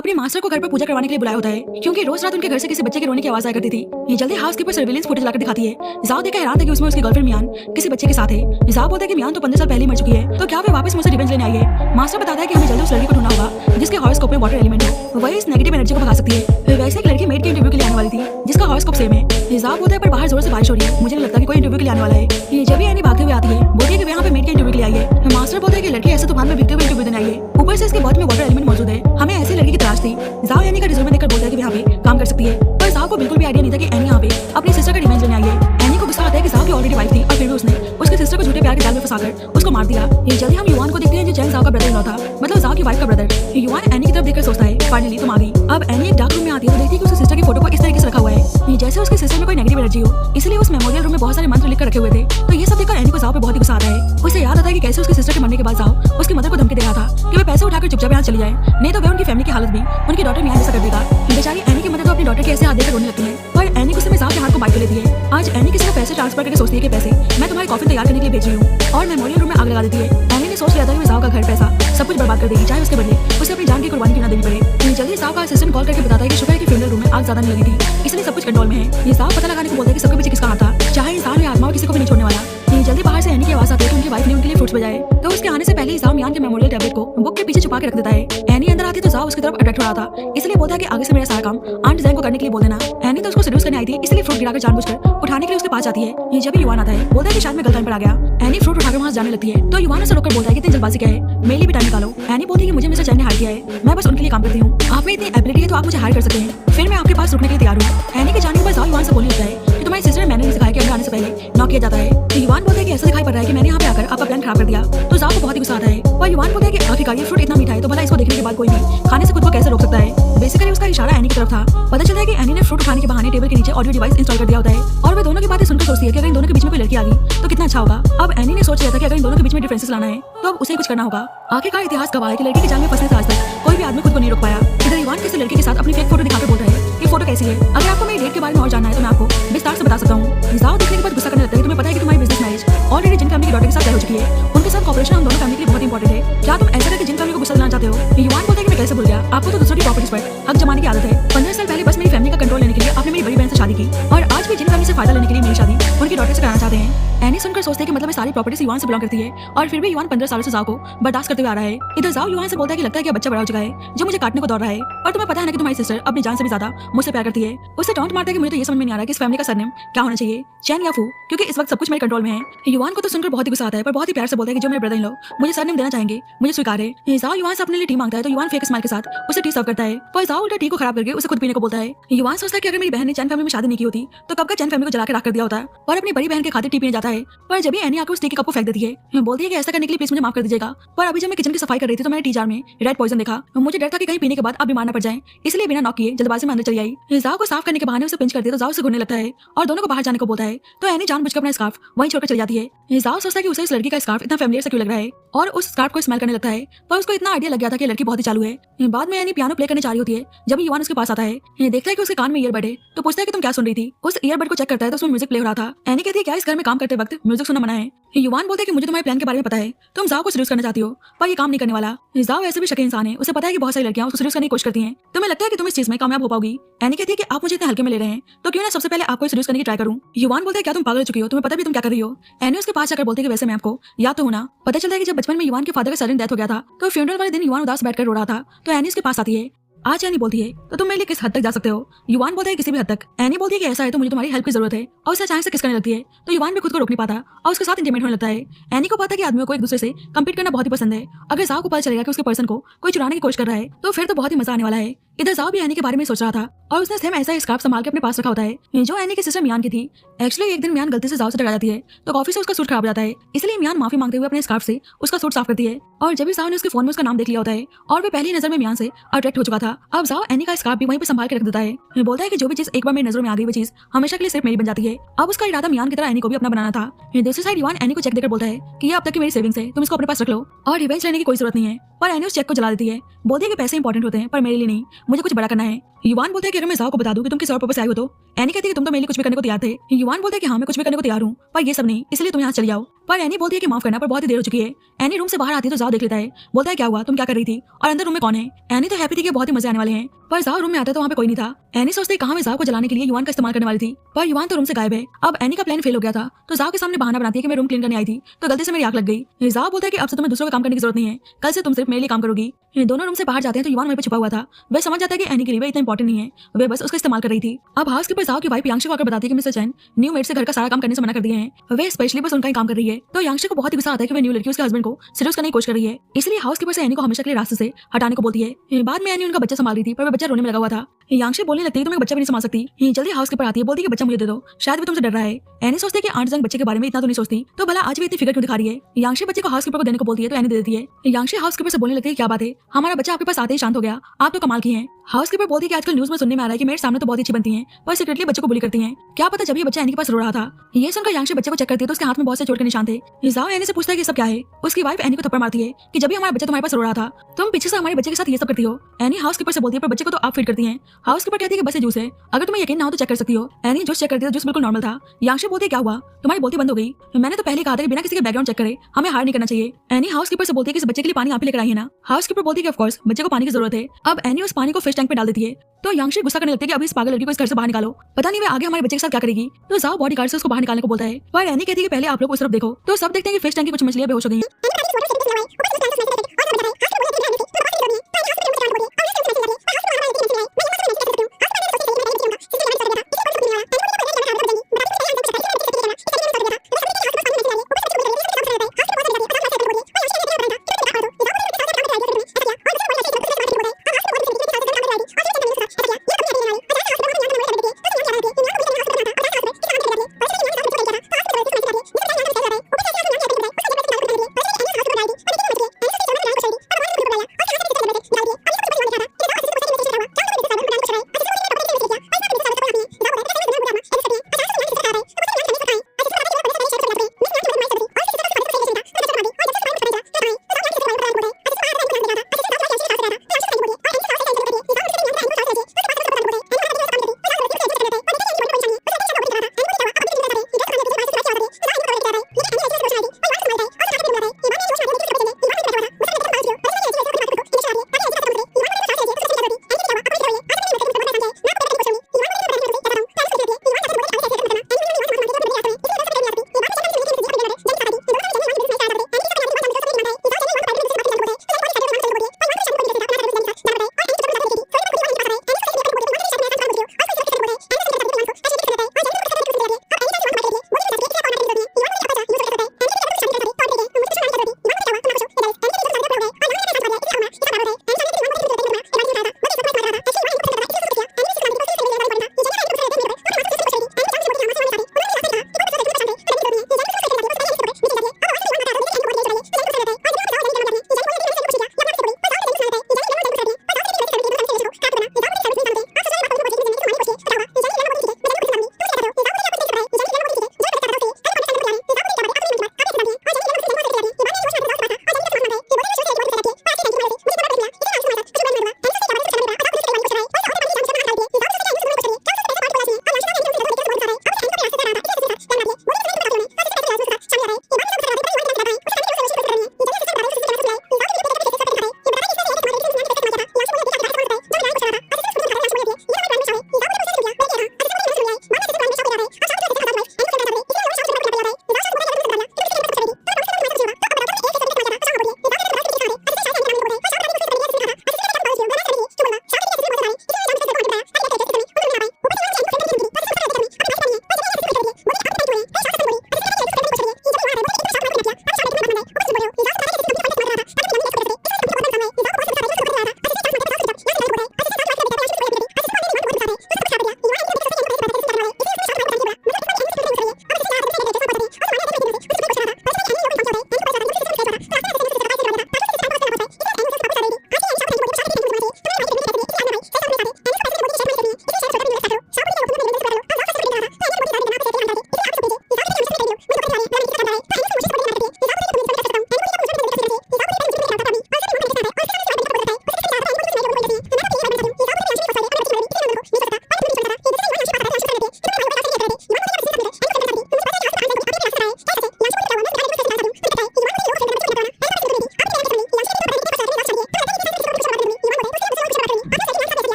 अपने मास्टर को घर पर पूजा करवाने के लिए बुलाया होता है, क्योंकि रोज रात उनके घर से किसी बच्चे के रोने की आवाज आया करती थी। ये जल्दी हाउसकीपर सर्विलेंस फुटेज लाकर दिखाती है। जाओ देखकर हैरान था कि उसमें उसकी गर्लफ्रेंड मियान किसी बच्चे के साथ है। जाओ बोलता है कि मियान तो 15 साल पहले ही मर चुकी है, तो क्या वे वापस मुझसे रिवेंज लेने आई है। मास्टर बताता है कि हमें जल्दी उस लड़की को ढूंढना होगा जिसके हॉरोस्कोप में वाटर एलिमेंट हो, वही इस नेगेटिव एनर्जी को भगा सकती है। वैसे एक लड़की मेड के इंटरव्यू के लिए आने वाली थी जिसका हॉरोस्कोप सेम है। जाओ बोलता है पर बाहर जोर से बारिश हो रही है, मुझे नहीं लगता कि कोई इंटरव्यू के लिए आने वाला है। ये जब भी एनी भागते हुए आती है, बोलती है कि वे यहाँ पे मेड के इंटरव्यू के लिए आई है। मास्टर बोलता है कि लड़की ऐसे तूफान में बिकते हुए इंटरव्यू देने आई है, ऊपर से इसके बॉडी में वाटर एलिमेंट मौजूद है। हमें ऐसी लड़की की तलाश थी। जाओ एनी का रिज्यूमे देखकर बोलता है कि वे यहाँ पे काम कर सकती है, पर जाओ को बिल्कुल भी आइडिया नहीं था कि एनी यहाँ पे अपनी सिस्टर का रिवेंज लेने आई है। एनी को गुस्सा आता है कि जाओ की ऑलरेडी वाइफ थी और फिर भी उसने उसके सिस्टर को झूठे प्यार के जाल में फंसाकर उसको मार दिया। ये जल्दी हम युवान को देखते हैं जो चैन जाओ का ब्रदर इन लॉ था, मतलब जाओ की वाइफ का ब्रदर। युवान एनी की तरफ देखकर सोचता है फाइनली तुम आ गई। अब एनी एक डार्क रूम में आती है तो देखती है कि उसकी सिस्टर की फोटो को इस तरीके से रखा हुआ है जैसे उसके सिस्टर में कोई नेगेटिव एनर्जी हो, इसलिए उस मेमोरियल रूम में बहुत सारे मंत्र लिखकर रखे हुए थे। तो ये सब देखकर एनी को जाओ पे बहुत ही गुस्सा आता है। उसे याद आता है कि कैसे उसकी सिस्टर के मरने के बाद जाओ उसकी मदर को धमकी दे रहा था कि वे पैसे उठाकर चुपचाप यहाँ चली जाए, नहीं तो वे उनकी फैमिली की हालत भी उनकी डॉटर मियां जैसा कर देगा। बेचारी एनी की मदर तो अपनी डॉटर के ऐसे हाथ देकर रोने लगती है, पर एनी गुस्से में जाओ के हाथ को बाइट कर लेती है। आज एनी किसी को पैसे ट्रांसफर करके सोचती है कि पैसे मैं तुम्हारी कॉफिन तैयार करने के लिए भेज रही हूँ, और मेमोरियल रूम में आग लगा देती है। एनी ने सोच लिया था कि जाओ का घर पैसा सब कुछ बर्बाद कर देगी, चाहे उसके बदले उसे अपनी जान की कुर्बानी क्यों ना देनी पड़े। जल्दी जाओ का असिस्टेंट कॉल करके बताता है कि शुक्र है कि फ्यूनरल रूम में आग ज्यादा नहीं लगी थी, इसलिए सब कुछ कंट्रोल में है। ये जाओ पता लगाने को बोलता है कि सबके पीछे किसका हाथ था, चाहे इंसान या आत्मा हो, किसी को भी नहीं छोड़ने वाला। जल्दी बाहर से एनी की आवाज आती है कि उनकी वाइफ ने उनके लिए फ्रूट्स बजाए, तो उसके आने से पहले ही जाओ मियान के मेमोरियल टैबलेट को बुक के पीछे छुपा के रख देता है। एनी अंदर आती तो जाओ उसकी तरफ अट्रैक्ट हो रहा था, इसलिए बोलता है कि आगे से मेरा सारा काम आंट जैन को करने के लिए बोल देना। एनी तो उसको सेड्यूस करने आई थी, इसलिए फ्रूट गिराकर जानबूझकर उठाने के लिए उसके पास जाती है। ये जब युवान आता है बोलता है कि शायद मैं गलत टाइम पर आ गया। एनी फ्रूट उठाकर वहां जाने लगती है, तो युवान उसे रोककर बोलता है कि इतनी जल्दबाजी क्या है, मेरे लिए भी टाइम निकालो। एनी बोलती है कि मुझे मिस्टर चैन ने हायर किया है, मैं बस उनके लिए काम करती हूँ, आप में इतनी एबिलिटी है तो आप मुझे हायर कर सकते हैं, फिर मैं आपके पास रुकने के लिए तैयार हूँ। एनी के जाने के बाद जाओ युवान से बोलने लगता है कि तुम्हारी सिस्टर मैंने नहीं सिखाया कि अंदर आने से पहले नॉक किया जाता है। तो युवान बोलता है कि ऐसा दिखाई पड़ रहा है कि मैंने यहाँ पे आकर आपका प्लान खराब कर दिया। तो जाओ को बहुत ही गुस्सा आता है, और युवान बोलता है कि आखिरकार ये फ्रूट इतना मीठा है तो भला इसको देखने के बाद कोई भी खाने से खुद को कैसे रोक सकता है। बेसिकली उसका इशारा एनी की तरफ था। पता चलता है कि एनी ने फ्रूट उठाने के बहाने टेबल के नीचे ऑडियो डिवाइस इंस्टॉल कर दिया होता है, और वे दोनों की बातें सुनकर सोचती है कि अगर इन दोनों के बीच में कोई लड़की आ गई तो कितना अच्छा होगा। अब एनी ने सोच लिया था कि अगर इन दोनों के बीच में डिफरेंसेस लाना है तो अब उसे कुछ करना होगा। आखिरकार इतिहास गवाह है कि लड़की के जाल में फंसने से आज तक कोई भी आदमी खुद को नहीं रोक पाया। इधर युवान किसी लड़के के साथ अपनी फेक फोटो दिखाकर बोल रहा है कि फोटो कैसी है। अगर आपको मेरी डेट के बारे में और जानना है तो मैं आपको विस्तार से बता सकता हूँ। जाओ देखने के बाद गुस्सा करने लगता है कि तुम्हें पता है कि तुम्हारी बिजनेस मैरिज ऑलरेडी जिन फैमिली की डॉटर के साथ तय हो चुकी है, उनके साथ कॉपरेशन हम दोनों फैमिली के लिए बहुत इंपॉर्टेंट है। क्या तुम ऐसा करके जिन फैमिली को गुस्सा दिलाना चाहते हो। युवान बोलता है कि मैं कैसे भूल गया, आपको तो दूसरों की प्रॉपर्टीज पर हक जमाने की आदत है। 15 साल पहले बस मेरी फैमिली का कंट्रोल लेने के लिए आपने मेरी बड़ी बहन से शादी की, और आज भी जिन फैमिली से फायदा लेने के लिए मेरी शादी उनकी डॉटर से कराना चाहते हैं। एनी सुनकर सोचते हैं कि मतलब ये सारी प्रॉपर्टीज युवान से बिलोंग करती है, और फिर भी युवान 15 सालों से जाओ को बर्दाश्त करते हुए आ रहा है। इधर जाओ युवान से बोलता है कि लगता है कि बच्चा बड़ा हो चुका है जो मुझे काटने को दौड़ रहा है, और तुम्हें पता है ना कि तुम्हारी सिस्टर अपनी जान से भी ज्यादा मुझसे प्यार करती है। उसे टॉन्ट मारता है कि मुझे तो ये समझ में नहीं आ रहा कि इस फैमिली का सरनेम क्या होना चाहिए, चैन या फू, क्योंकि इस वक्त सब कुछ मेरे कंट्रोल में है। युवान को तो सुनकर बहुत ही गुस्सा आता है, पर बहुत ही प्यार से बोलता है कि जो मेरे ब्रदर इन लॉ मुझे सरनेम देना चाहेंगे मुझे स्वीकार है। जाओ युवान से अपने लिए टी मांगता है, तो युवान फेक स्माइल के साथ उसे टी सर्व करता है, पर जाओ उल्टा टी को खराब करके उसे खुद पीने को बोलता है। युवान सोचता है कि अगर मेरी बहन ने चैन फैमिली में शादी नहीं की होती तो कब का चैन फैमिली को जला के राख कर दिया होता, और अपनी बड़ी बहन के खातिर टी पीने जाता है। पर जब भी एनी आकर उस टी के कप को फेंक देती है, बोलती है कि ऐसा करने के लिए प्लीज मुझे माफ कर दीजिएगा। पर अभी जब मैं किचन की सफाई कर रही थी तो मैंने टी जार में रेड पॉइजन देखा, मुझे डर था कि कहीं पीने के बाद आप बीमार न पड़ जाएं, इसलिए बिना नॉक किए जल्दबाजी में अंदर चली आई। जाओ को साफ करने के बहाने उसे पिंच कर दिया तो जाओ से घूरने लगता है और दोनों को बाहर जाने को बोलता है। तो एनी जानबूझकर अपना स्कार्फ वहीं छोड़कर चली जाती है। जाओ सोचता है कि उसे इस लड़की का स्कार्फ इतना फेमिलियर से क्यों लग रहा है, और उस स्कार्फ को स्मेल करने लगता है, पर उसको इतना आइडिया लग गया था कि लड़की बहुत ही चालू है। बाद में एनी पियानो प्ले करने जा रही होती है जब युवान उसके पास आता है, देखता है कि उसके कान में ईयरबड है, तो पूछता है कि तुम क्या सुन रही थी। उस ईयरबड को चेक करता है तो उसमें म्यूजिक प्ले हो रहा था। एनी कहती है क्या इस घर में काम करते वक्त म्यूजिक सुनना मना है। युवान बोलते हैं कि मुझे तुम्हारे प्लान के बारे में पता है, तुम जाओ को सीरियस करना चाहती हो, पर ये काम नहीं करने वाला। जाओ ऐसे भी शकी इंसान है, उसे पता है कि बहुत सारी लड़कियां उसको सीरियस करने की कोशिश करती हैं, तुम्हें लगता है कि तुम इस चीज में कामयाब हो पाओगी। एनी कहती है कि आप मुझे इतने हल्के में ले रहे हैं तो क्यों ना सबसे पहले आपको सीरियस करने की ट्राई करूं। युवान बोलते हैं क्या तुम पागल हो चुकी हो, तुम्हें पता भी तुम क्या कर रही हो। एनी उसके पास जाकर बोलते हैं कि वैसे मैं आपको याद तो होना। पता चलता है कि जब बचपन में युवान के फादर का सडन डेथ हो गया था तो फ्यूनरल वाले दिन युवान उदास बैठकर रो रहा था, तो एनी उसके पास आती है। आज एनी बोलती है तो तुम मेरे लिए किस हद तक जा सकते हो। युवान बोलता है किसी भी हद तक। एनी बोलती है कि ऐसा है तो मुझे तुम्हारी हेल्प की जरूरत है, और उसे अचानक से किस करने लगती है, तो युवान भी खुद को रोक नहीं पाता और उसके साथ इंटीमेट होने लगता है। एनी को पता है कि आदमियों को एक दूसरे से कम्पीट करना बहुत ही पसंद है। अगर जाओ को पता चलेगा कि उसके पर्सन को कोई चुराने की कोशिश कर रहा है तो फिर तो बहुत ही मजा आने वाला है। इधर जाओ भी एनी के बारे में सोच रहा था, और उसने सेम ऐसा स्कार्फ संभाल के अपने पास रखा होता है जो एनी की सिस्टर मियान की थी। एक्चुअली एक दिन मियान गलती से जाओ से टकरा जाती है तो कॉफी से उसका सूट खराब हो जाता है, इसलिए मियान माफी मांगते हुए अपने स्कार्फ से उसका सूट साफ करती है, और जब भी जाओ ने उसके फोन में उसका नाम देख लिया होता है और वे पहली नजर में मियान से अट्रैक्ट हो चुका था। अब जाओ एनी का स्कार्फ भी वहीं पे संभाल के रख देता है, बोलता है कि जो भी चीज एक बार मेरी नजरों में आ गई वो चीज हमेशा के लिए सिर्फ मेरी बन जाती है। अब उसका इरादा मियान की तरह एनी को भी अपना बनाना था। दूसरी साइड युवान एनी को चेक देकर बोलता है कि ये अब तक की मेरी सेविंग्स है, तुम इसको अपने पास रख लो और रिवेंज लेने की कोई जरूरत नहीं है। पर एनी उस चेक को जला देती है, बोलती है कि पैसे इंपॉर्टेंट होते हैं पर मेरे लिए नहीं, मुझे कुछ बड़ा करना है। युवान बोलता है कि अगर मैं जाओ को बता दूं कि तुम किस और पर्पस से आई हो तो। एनी कहती है कि तुम तो मेरे लिए कुछ भी करने को तैयार थे। युवान बोलता है कि हाँ मैं कुछ भी करने को तैयार हूँ, पर ये सब नहीं, इसलिए तुम यहाँ चली जाओ। पर एनी बोलती है कि माफ करना, पर बहुत ही देर हो चुकी है। एनी रूम से बाहर आती है तो जाओ देख लेता है, बोलता है क्या हुआ, तुम क्या कर रही थी और अंदर रूम में कौन है। एनी तो हैप्पी थी कि बहुत ही मजे आने वाले हैं, पर जाओ रूम में आता है तो वहाँ पे कोई नहीं था। एनी सोचती है कहाँ मैं जाओ को जलाने के लिए युवान का इस्तेमाल करने वाली थी, पर युवान तो रूम से गायब है। अब एनी का प्लान फेल हो गया था तो जाओ के सामने बहाना बनाती है कि मैं रूम क्लीन करने आई थी तो गलती से मेरी आग लग गई। जाओ बोलता है कि अब से तुम्हें दूसरों का काम करने की जरूरत नहीं है, कल से तुम सिर्फ मेरे लिए काम करोगी। दोनों रूम से बाहर जाते हैं तो युवान वहीं पे छुपा हुआ था। वह समझ जाता है कि एनी के लिए इतना इंपॉर्टेंट नहीं है, वे बस उसका इस्तेमाल कर रही थी। अब हाउस कीपर जाओ की वाइफ यांशी को आकर बताती है कि मिस्टर चैन न्यू मेड से घर का सारा काम करने से मना कर दिए हैं, वे स्पेशली बस उनका ही काम कर रही है। तो यांशी को बहुत ही गुस्सा आता है कि वे न्यू लड़की उसके हस्बैंड को सीरियस करने की कोशिश कर रही है, इसलिए हाउस कीपर से एनी को हमेशा के लिए रास्ते से हटाने को बोलती है। बाद में एनी उनका बच्चा संभाल रही थी पर वह बच्चा रोने में लगा हुआ था। यांशी बोलने लगती है तो मैं बच्चा भी नहीं संभाल सकती। जल्दी हाउस कीपर आती है, बोलती है कि बच्चा मुझे दे दो, शायद वो तुमसे डर रहा है। एनी सोचती है कि आंट जंग बच्चे के बारे में इतना तो नहीं सोचती, तो भला आज भी इतनी फिक्र क्यों दिखा रही है। यांशी बच्चे को हाउस कीपर को देने को बोलती है तो एनी दे देती है। यांशी हाउस कीपर से बोलने लगती है क्या बात है, हमारा बच्चा आपके पास आते ही शांत हो गया, आप तो कमाल की हैं। हाउस कीपर बोलती है कि आजकल न्यूज में सुनने में आ रहा है कि मेरे सामने तो बहुत अच्छी बनती हैं पर सीक्रेटली बच्चे को बुली करती हैं, क्या पता जब ये बच्चा एनी के पास रो रहा था। ये सुनकर यांशी बच्चे को चेक करती है तो उसके हाथ में बहुत से चोट के निशान थे। जाओ एनी से पूछता है कि सब क्या है। उसकी वाइफ एनी को थप्पड़ मारती है कि जब भी हमारा बच्चा तुम्हारे पास रो रहा था तुम पीछे से हमारे बच्चे के साथ ये सब करती हो। एनी हाउस कीपर से बोलती है पर बच्चे को तो आप फीड करती हैं। हाउस कीपर कहती है कि बस ये जूस है, अगर तुम्हें यकीन ना हो तो चेक कर सकती हो। एनी जूस चेक करती है, जूस बिल्कुल नॉर्मल था। यांशी बोलती है क्या हुआ, तुम्हारी बोलती बंद हो गई, मैंने तो पहले कहा था कि बिना किसी के बैकग्राउंड चेक करे हमें हार नहीं करना चाहिए। एनी हाउस कीपर से बोलती है कि इस बच्चे के लिए पानी आप ही लेकर आई है ना। हाउस कीपर बोलती है कि ऑफ कोर्स बच्चे को पानी की जरूरत है। अब एनी उस पानी को फिश टैंक पे डाल देती है तो यांशी गुस्सा करने लगती है कि अभी इस पागल लड़की को इस घर से बाहर निकालो, पता नहीं वे आगे हमारे बच्चे के साथ क्या करेगी। तो जाओ बॉडीगार्ड से उसको बाहर निकालने को बोलता है, पर एनी कहती है कि पहले आप लोग उस तरफ देखो। तो सब देखते हैं कि फिश टैंक की कुछ मछलियां बेहोश हो गई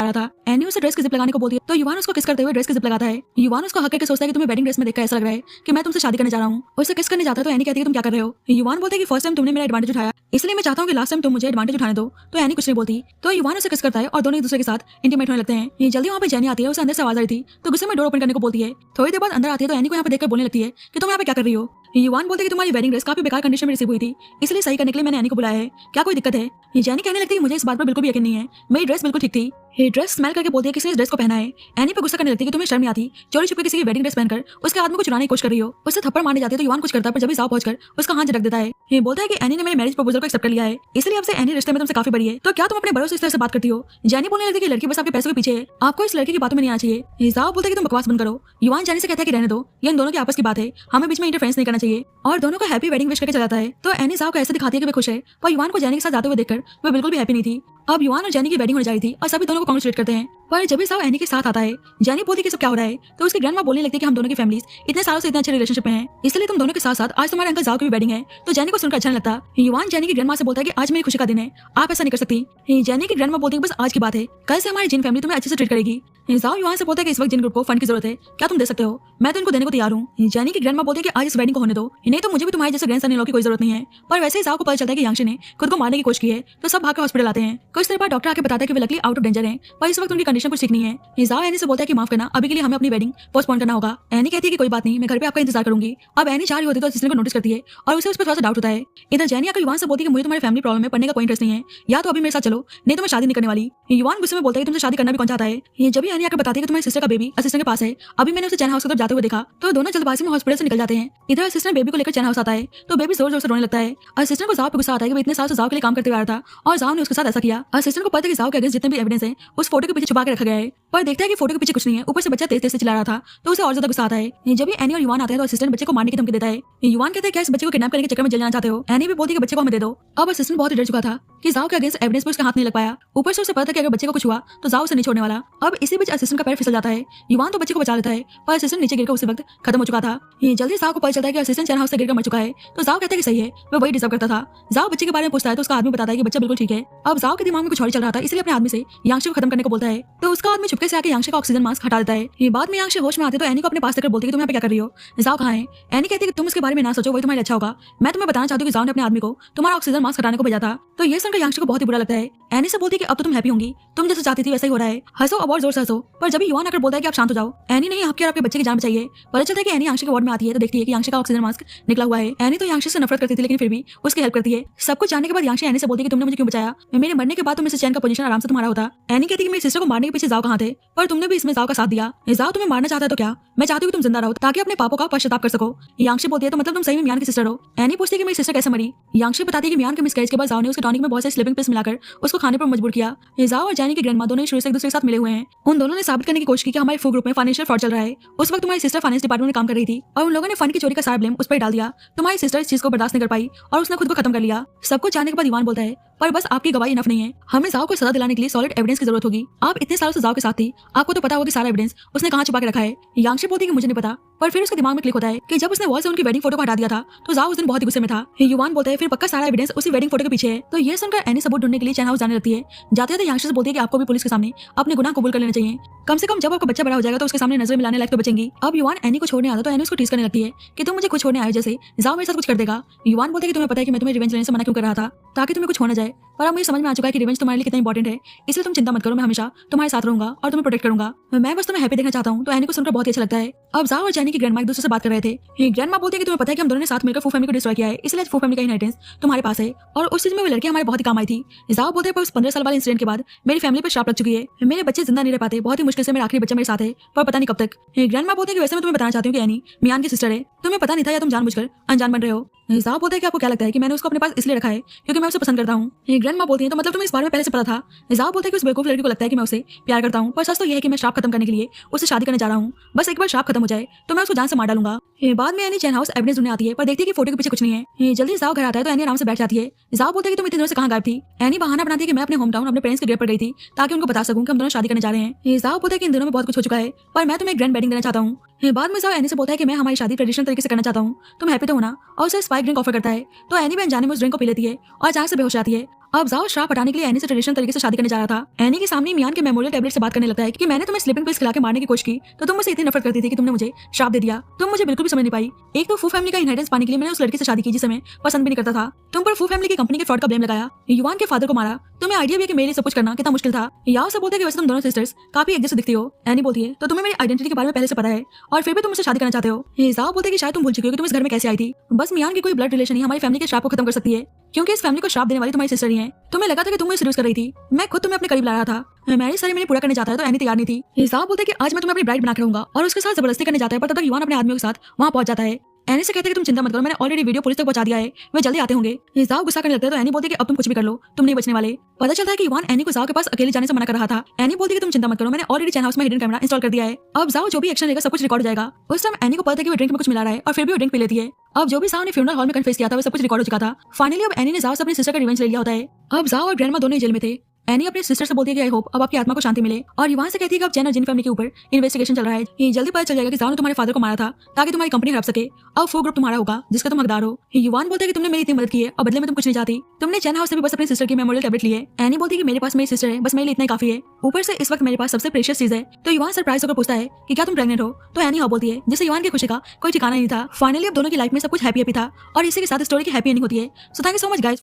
रहा था। एनी उसे ड्रेस की जिप लगाने को बोलती है तो युवान उसको किस करते हुए ड्रेस की जिप लगाता है। युवान उसको हक करके सोचता है कि तुम्हें वेडिंग ड्रेस में देखकर ऐसा लग रहा है कि मैं तुमसे शादी करने जा रहा हूँ। उससे किस करने जाता है तो एनी कहती है तुम क्या कर रहे हो। युवान बोलते है कि फर्स्ट टाइम तुमने मेरा एडवांटेज उठाया, इसलिए मैं चाहता हूँ कि लास्ट टाइम तुम मुझे एडवांटेज उठाने दो। तो एनी कुछ नहीं बोलती तो युवान उसे किस करता है और दोनों एक दूसरे के साथ इंटीमेट होने लगते हैं। ये जल्दी वहाँ पे जेनी आती है, उसे अंदर से आवाज आ रही थी तो गुस्से में डोर ओपन करने को बोलती है। थोड़ी देर बाद अंदर आती है तो एनी को यहाँ पे देखकर बोलने लगती है कि तुम यहाँ पे क्या कर रही हो। युवान बोलते कि तुम्हारी वेडिंग ड्रेस काफी बेकार कंडीशन में रिसीव हुई थी, इसलिए सही करने के लिए मैंने एनी को बुलाया है, क्या कोई दिक्कत है। जेनी कहने लगती है मुझे इस बात पर बिल्कुल भी यकीन नहीं है, मेरी ड्रेस बिल्कुल ठीक थी। ये ड्रेस स्मेल करके बोलती है किसने इस ड्रेस को पहना है। एनी पे गुस्सा करने लगती है कि तुम्हें शर्म नहीं आती, चोरी छुपके किसी की वेडिंग ड्रेस पहनकर उसके आदमी को चुराने की कोशिश कर रही हो। उससे थप्पड़ मारने जाती है तो युवान कुछ करता है पर जब जाओ पहुंचकर उसका हाथ झटक देता है। ये बोलता है कि एनी ने मेरे मैरिज प्रपोजल को एक्सेप्ट कर लिया है, इसलिए अब से एनी रिश्ते में तुमसे काफी बड़ी है, तो क्या तुम अपने बड़ों से इस तरह से बात करती हो। जेनी बोलने लगती है कि लड़की बस आपके पैसों के पीछे है, आपको इस लड़की की बातों में नहीं आना चाहिए। जाओ बोलते है कि तुम बकवास बंद करो। युवान जेनी से कहता है कि रहने दो, ये इन दोनों की आपस की बात है, हमें बीच में इंटरफेरेंस नहीं करना चाहिए, और दोनों को हैप्पी वेडिंग विश करके चला जाता है। तो एनी जाओ को ऐसे दिखाती है कि वे खुश है, पर युवान को जेनी के साथ जाते हुए देखकर वह बिल्कुल भी हैप्पी नहीं थी। अब युवान और जेनी की वेडिंग होने जा रही थी और सभी दोनों को कांग्रेचुलेट करते हैं, पर जब भी साव एनी के साथ आता है जेनी बोलती है कि सब क्या हो रहा है। तो उसकी ग्रैंडमा बोलने लगती है कि हम दोनों की फैमिलीज इतने सालों से इतने अच्छे रिलेशनशिप में हैं, इसलिए तुम दोनों के साथ साथ आज तुम्हारे अंकल जाओ की भी वेडिंग है। तो जेनी को सुनकर अच्छा नहीं लगता। युवान जेनी की ग्रैंडमा से बोलता है कि आज मेरी खुशी का दिन है, आप ऐसा नहीं कर सकती। जेनी की ग्रैंडमा बोलती है बस आज की बात है, कल से हमारी जिन फैमिली तुम्हें अच्छे से ट्रीट करेगी। जाओ युवान से बोलता है कि इस वक्त जिन ग्रुप को फंड की जरूरत है क्या तुम दे सकते हो, मैं तो इनको देने को तैयार हूँ। जेनी की ग्रैंडमा बोलती है कि आज इस वेडिंग को होने दो, नहीं तो मुझे भी तुम्हारे जैसे ग्रैंडसन इन लॉ की कोई जरूरत नहीं है। पर वैसे ही जाओ को पता चलता है कि यांशी ने खुद को मारने की कोशिश की है, तो सब भागकर हॉस्पिटल आते हैं। कुछ देर बाद डॉक्टर आके बताता है कि वे लकली आउट ऑफ डेंजर हैं, पर इस वक्त उनकी कंडीशन कुछ ठीक नहीं है। जाओ एनी से बोलता है कि माफ करना, अभी के लिए हमें अपनी वेडिंग पोस्टपोन करना होगा। एनी कहती है कि कोई बात नहीं, मैं घर पे आपका इंतजार करूंगी। अब एनी जा रही होती है तो असिस्टेंट को नोटिस करती है और उसे उस पर थोड़ा सा डाउट होता है। इधर जेनी आकर युवान से बोलती है कि मुझे तुम्हारी फैमिली प्रॉब्लम में पढ़ने का कोई इंटरेस्ट नहीं है, या तो अभी मेरे साथ चलो, नहीं तो मैं शादी नहीं करने वाली। युवान गुस्से में बोलता है कि तुमसे शादी करना भी कौन चाहता है। ये जब भी एनी आकर बताती है कि तुम्हारी सिस्टर का बेबी असिस्टेंट के पास है, अभी मैंने उसे चैन हाउस की तरफ जाते हुए देखा, तो दोनों जल्दबाजी में हॉस्पिटल से निकल जाते हैं। इधर असिस्टेंट बेबी को लेकर चैन हाउस आता है तो बेबी जोर जोर से रोने लगता है। असिस्टेंट को जाओ पे गुस्सा आता है कि वो इतने साल से जाओ के लिए काम करते हुए आ रहा था और जाओ ने उसके साथ ऐसा किया। असिस्टेंट को पता है कि जाओ के अगेंस्ट जितने भी एविडेंस है उस फोटो के पीछे छुपा के रखा गया है, पर देखता है कि फोटो के पीछे कुछ नहीं है, ऊपर से बच्चा तेज तेज से चिल्ला रहा था तो उसे और ज्यादा गुस्सा आता है। जब भी एनी और युवान आते हैं तो असिस्टेंट बच्चे को मारने की धमकी देता है। युवान कहते हैं क्या इस बच्चे को किडनैप करने के चक्कर में जल जाना चाहते हो। एनी भी बोलती है कि बच्चे को हमें दे दो। अब असिस्टेंट बहुत ही डर चुका था कि जाओ के अगेंस्ट एविडेंस पर उसका हाथ नहीं लग पाया, ऊपर से उसे पता था कि अगर बच्चे को कुछ हुआ तो जाओ उसे नहीं छोड़ने वाला। अब इसी बीच असिस्टेंट का पैर फिसल जाता है। युवान तो बच्चे को बचा लेता है पर असिस्टेंट नीचे गिरकर उसी वक्त खत्म हो चुका था। ये जल्दी जाओ को पता चलता है कि असिस्टेंट चैन हाउस से गिरकर मर चुका है, तो जाओ कहता है कि सही है, वो वही डिजर्व करता था। जाओ बच्चे के बारे में पूछता है तो उसका आदमी बताता है कि बच्चा बिल्कुल ठीक है। अब जाओ के दिमाग में कुछ और चल रहा था, इसलिए अपने आदमी से यांशी को खत्म करने को बोलता है, तो उसका आदमी चुपके से आके यांशी का ऑक्सीजन मास्क हटा देता है। ये बाद में यांशी होश में आते तो एनी को अपने पास लेकर बोलती है कि तुम यहाँ पे क्या कर रही हो, जाओ कहाँ है। एनी कहती है कि तुम उसके बारे में ना सोचो, वही तुम्हारे अच्छा होगा। मैं तुम्हें बताना चाहती हूँ कि जाओ ने अपने आदमी को तुम्हारा ऑक्सीजन मास्क हटाने को भेजा था। तो ये सुनकर यांशी को बहुत ही बुरा लगता है। एनी से बोलती है कि अब तो तुम हैप्पी होंगी, तुम जैसे चाहती थी वैसा ही हो रहा है, हंसो अब और जोर से हंसो। पर जब युवान आकर बोलता है कि आप शांत हो जाओ, एनी नहीं आपके और आपके बच्चे की जान बचाइए। पता चलता है कि एनी यांशी के वार्ड में आती है तो देखती है कि यांशी का ऑक्सीजन मास्क निकला हुआ है। एनी तो यांशी से नफरत करती थी लेकिन फिर भी उसकी हेल्प करती है। सब कुछ जानने के बाद यांशी एनी से बोलती है कि तुमने मुझे क्यों बचाया, मेरे मरने के बाद तो मिसेस चैन का पोजीशन आराम से तुम्हारा होता। एनी कहती है कि मेरी सिस्टर को मारने के पीछे जाओ कहाँ थे, पर तुमने भी इसमें जाओ का साथ दिया। जाओ तुम्हें मारना चाहता है तो क्या, मैं चाहती हूँ कि तुम जिंदा रहो ताकि अपने पापों का पश्चाताप कर सको। यांशी बोलती है तो मतलब तुम सही में मियान की सिस्टर हो। एनी पूछती है कि मेरी सिस्टर कैसे मरी। यांशी बताती है कि मियान के मिसकैरेज के बाद जाओ ने उसके टॉनिक में बहुत सारे स्लीपिंग पिल्स मिलाकर उसको खाने पर मजबूर किया। जाओ और जेनी की ग्रैंडमा दोनों शुरू से एक दूसरे के साथ मिले हुए हैं। उन दोनों ने साबित करने की कोशिश की कि हमारे फू ग्रुप में फाइनेंशियल फ्रॉड चल रहा है। उस वक्त तुम्हारी सिस्टर फाइनेंस डिपार्टमेंट में काम कर रही थी और उन लोगों ने फंड की चोरी का सारा ब्लेम उस पर डाल दिया। तुम्हारी सिस्टर इस चीज को बर्दाश्त नहीं कर पाई और उसने खुद को खत्म कर लिया। सब कुछ जानने के बाद युवान बोलता है पर बस आपकी गवाही इनफ नहीं है, हमें जाओ को सजा दिलाने के लिए सॉलिड एविडेंस की जरूरत होगी। आप इतने सालों से जाओ के साथ थी, आपको तो पता होगा कि सारा एविडेंस उसने कहाँ छुपा के रखा है। यांशी बोलती है कि मुझे नहीं पता, पर फिर उसके दिमाग में क्लिक होता है कि जब उसने वॉल से उनकी वेडिंग फोटो को हटा दिया था तो जाओ उस दिन बहुत ही गुस्से में था। युवान बोलता है फिर पक्का सारा एविडेंस उसी वेडिंग फोटो के पीछे है। तो ये सुनकर एनी सबूत ढूंढने के लिए चैन हाउस जाने लगती है। जाते जाते यांशी से बोलती है कि आपको भी पुलिस के सामने अपने गुनाह कबूल कर लेना चाहिए, कम से कम जब आपका बच्चा बड़ा हो जाएगा तो उसके सामने नजर मिलाने लायक तो बचेंगी। अब युवान एनी को छोड़ने आता तो एनी उसको टीज करने लगती है कि तुम मुझे कुछ छोड़ने आए जैसे जाओ मेरे साथ कुछ कर देगा। युवान बोलते है कि तुम्हें पता है कि मैं तुम्हें रिवेंज लेने से मना क्यों कर रहा था, ताकि तुम्हें कुछ हो ना जाए, पर अब मुझे समझ में आ चुका है कि रिवेंज तुम्हारे लिए कितना इंपॉर्टेंट है, इसलिए तुम चिंता मत करो, मैं हमेशा तुम्हारे साथ रहूंगा और तुम्हें प्रोटेक्ट करूंगा। मैं बस तुम्हें हैप्पी देखना चाहता हूँ। तो एनी को सुनकर बहुत ही अच्छा लगता है। अब जाओ और जेनी की ग्रैंडमा एक दूसरे से बात कर रहे थे। ग्रैंडमा बोलती है कि तुम्हें पता है कि हम दोनों ने साथ मिलकर फू फैमिली को डिस्ट्रॉय किया है, इसलिए फू फैमिली का इनहेरिटेंस तुम्हारे पास है और उस चीज में वो लड़की हमारे बहुत ही काम आई थी। जाओ बोलते हैं पर उस 15 साल वाले इंसिडेंट के बाद मेरी फैमिली पर श्राप लग चुकी है, मेरे बच्चे जिंदा नहीं रह पाते, बहुत ही मुश्किल से मेरा आखिरी बच्चा मेरे साथ है, पर पता नहीं कब तक। ग्रैंडमा बोलते हैं कि वैसे मैं तुम्हें बताना चाहती हूँ कि एनी मियान की सिस्टर है, तुम्हें पता नहीं था या तुम जानबूझकर अनजान बन रहे हो। जाओ बोलते हैं कि आपको क्या लगता है कि मैंने उसको अपने पास इसलिए रखा है क्योंकि मैं उसे पसंद करता हूँ। ग्रैंडमा बोलती है तो मतलब तुम्हें इस बारे में पहले से पता था। जाओ बोलते हैं कि उस बेवकूफ लड़की को लगता है कि मैं उसे प्यार करता हूँ, पर सच तो यह है कि मैं श्राप खत्म करने के लिए उससे शादी करने जा रहा हूँ। बस एक बार श्राप खत्म हो जाए तो मैं उसको जान से मार डालूंगा। बाद में एनी चैन हाउस एविडेंस ढूंढने आती है पर देखती है कि फोटो के पीछे कुछ नहीं है। जल्दी जाओ घर आता है तो एनी आराम से बैठ जाती है। जाओ बोलते हैं कि तुम इतने दिनों से कहाँ गायब थी। एनी बहाना बनाती है कि मैं अपने होम टाउन अपने पेरेंट्स के घर पर गई थी ताकि उनको बता सकूं कि हम दोनों शादी करने जा रहे हैं। जाओ बोलते हैं कि इन दिनों में बहुत कुछ हो चुका है पर मैं तुम्हें ग्रैंड वेडिंग देना चाहता हूँ। बाद में जाओ एनी से बोलता है कि मैं हमारी शादी ट्रेडिशनल तरीके से करना चाहता हूँ, तुम हैप्पी तो होना, और उसे स्पाइक ड्रिंक ऑफर करता है। तो एनी भी अनजाने में उस ड्रिंक को पी लेती है और अचानक से बेहोश जाती है। अब जाओ श्राप हटाने के लिए एनी से ट्रेडिशनल तरीके से शादी करने जा रहा था। एनी के सामने मियान के मेमोरियल टैबलेट से बात करने लगता है कि मैंने तुम्हें स्लीपिंग पिल्स खिला के मारने की कोशिश की तो तुम मुझसे इतनी नफरत करती थी कि तुमने मुझे श्राप दे दिया। तुम मुझे बिल्कुल भी समझ नहीं पाई। एक तो फू फैमिली का इनहेरिटेंस पाने के लिए मैंने उस लड़की से शादी की जिसे मैं पसंद भी नहीं करता था। तुम पर फू फैमिली की कंपनी के फ्रॉड का ब्लेम लगाया, युवान के फादर को मारा। तुम्हें आइडिया भी है कि मेरे लिए सब कुछ करना कितना मुश्किल था। याओ से बोलते हैं कि वैसे तुम दोनों सिस्टर्स काफी एक जैसे दिखती हो। एनी बोलती है तो तुम्हें मेरी आइडेंटिटी के बारे में पहले से पता है और फिर भी तुम मुझसे शादी करना चाहते हो। जाओ बोलते हैं कि शायद तुम भूल चुके हो कि तुम इस घर में कैसे आई थी। बस मियान की कोई ब्लड रिलेशन ही हमारी फैमिली के श्राप को खत्म कर सकती है, क्योंकि इस फैमिली को श्राप देने वाली तुम्हारी सिस्टर ही है। तुम्हें लगा था कि तुम मुझे सीरियस कर रही थी, मैं खुद तुम्हें अपने करीब ला रहा था। मैरिज सेरेमनी पूरा करने जाता है तो एनी तैयार नहीं थी। हिसाब बोलते हैं कि आज मैं तुम्हें अपनी ब्राइड बना कर रहूंगा और उसके साथ जबरदस्ती करने जाता है, पर तब तक युवान अपने आदमियों के साथ वहां पहुंच जाता है। एनी से कहते हैं कि तुम चिंता मत करो, मैंने ऑलरेडी वीडियो पुलिस तक पहुंचा दिया है, वे जल्दी आते होंगे। जाओ गुस्सा करने लगता है तो एनी बोलती है कि अब तुम कुछ भी कर लो, तुम नहीं बचने वाले। पता चलता है कि युवान एनी को जाओ के पास अकेले जाने से मना कर रहा था। एनी बोलती है कि तुम चिंता मत करो, मैंने ऑलरेडी चैन हाउस में हिडन कैमरा इंस्टॉल कर दिया है। अब जाओ जो भी एक्शन लेगा सब कुछ रिकॉर्ड हो जाएगा। उस टाइम एनी को पता है कि वो ड्रिंक में कुछ मिला रहा है और फिर भी वो ड्रिंक पी लेती है। अब जो भी जाओ ने फ्यूनरल हॉल में कन्फेस किया था वो सब कुछ रिकॉर्ड हो चुका था। फाइनली अब एनी ने जाओ से अपनी सिस्टर का रिवेंज ले लिया होता है। अब जाओ और ग्रैंडमा दोनों ही जेल में थे। एनी अपनी सिस्टर से बोलती है कि आई होप अब आपकी आत्मा को शांति मिले, और युवान से कहती है कि अब जैन और जिन फैमिली के ऊपर इन्वेस्टिगेशन चल रहा है, ये जल्दी पता चल जाएगा कि जाओ ने तुम्हारे फादर को मारा था ताकि तुम्हारी कंपनी हड़प सके। अब फो ग्रुप तुम्हारा होगा जिसका तुम हकदार हो। युवान बोलता है कि तुमने मेरी इतनी मदद की है और बदले में तुम कुछ नहीं चाहती। तुमने जैन हाउस से भी बस अपनी सिस्टर की मेमोरियल टैबलेट ली है। एनी बोलती है कि मेरे पास मेरी सिस्टर है, बस मेरे लिए इतना ही काफी है। ऊपर से इस वक्त मेरे पास सबसे प्रेशियस चीज है। तो युवान सरप्राइज होकर पूछता है कि क्या तुम प्रेग्नेंट हो, तो एनी हाँ बोलती है, जिससे युवान की खुशी का कोई ठिकाना नहीं था। फाइनली अब दोनों की लाइफ में सब कुछ हैप्पी हैप्पी था और इसी के साथ स्टोरी की हैप्पी एंडिंग होती है। So thank you so much guys.